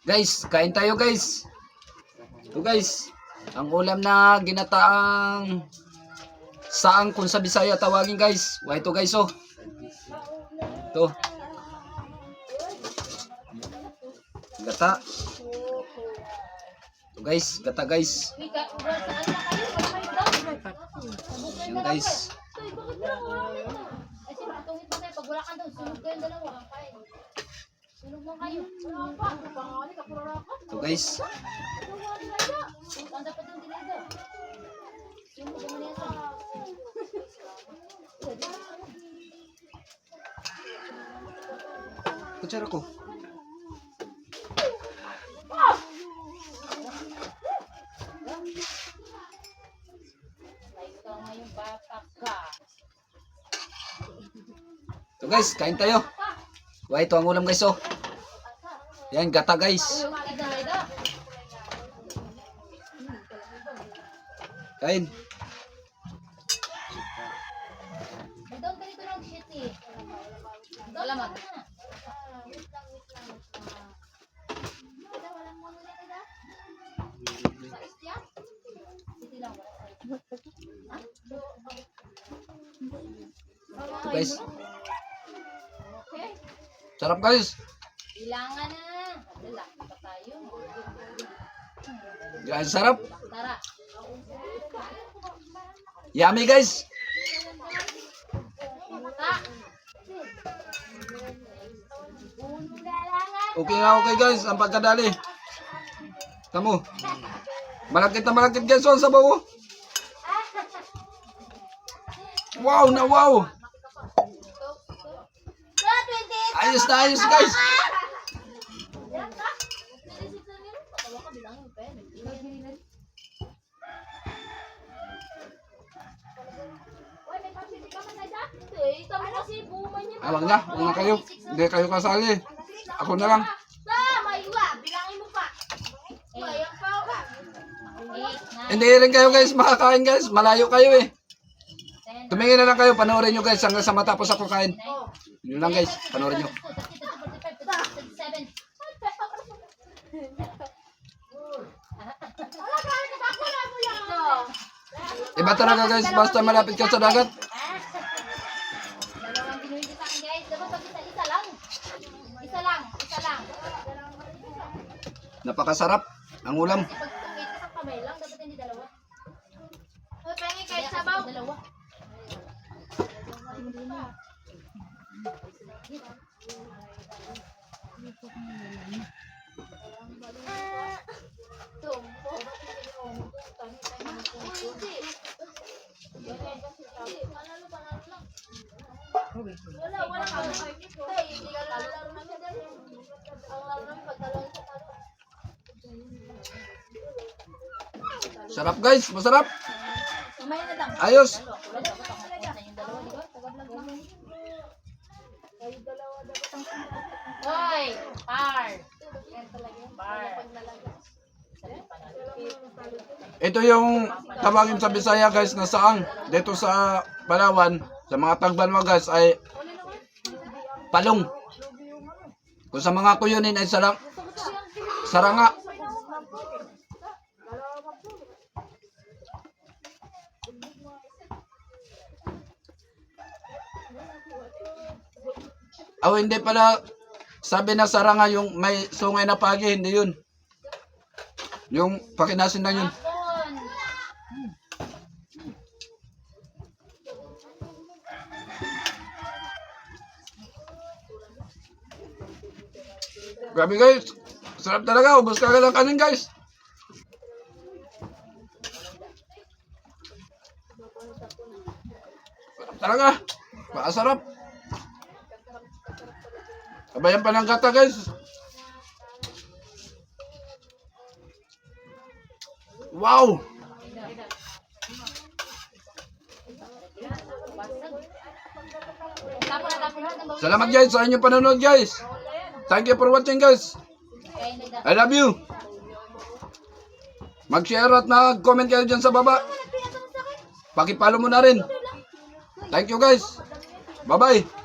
Guys, kain tayo guys. Ito guys, ang ulam na ginataang saang kung sa Bisaya tawagin guys. Ito guys oh. Ito. Gata. Ito guys, gata guys. Yan guys. Ito guys. Kutsara ko. Ito guys, kain tayo. Ito ang ulam guys oh. Yan, gata guys. Kain. Ito guys. Sarap guys. Ilangan na. Dala pa tayo. Yan, sarap. Tara. Yummy guys. Okay nga okay guys, ang pagkadali. Kamu. Malakit na malakit guys oh, sa bawo. Wow na wow. Ayos na ayos guys. Awag na, huwag na kayo. Hindi kayo kasali. Ako na lang. Hindi rin kayo guys makakain guys. Malayo kayo eh. Tumingin na lang kayo. Panoorin nyo guys hanggang sa matapos ako kain. Yun lang guys. Panoorin nyo. Iba talaga guys. Basta malapit ka sa dagat. Napakasarap ang ulam. Sarap guys, masarap. Ayos. Hoy, Ito yung tawagin sa Bisaya guys na saang. Dito sa Palawan, sa mga Tagbanwa guys ay palong. Kung sa mga kuyunin ay saranga. Oh, hindi pala sabi na saranga yung may sungay na pagi, hindi yun. Yung pakinasin lang yun. Grabe guys, sarap talaga, ubos ka lang kanin guys. Sarap talaga, masarap. Kabayan pa ng gata guys. Wow! Salamat guys sa inyong panonood guys. Thank you for watching guys. I love you. Mag-share at mag-comment kayo dyan sa baba. Pakipalo mo na rin. Thank you guys. Bye-bye.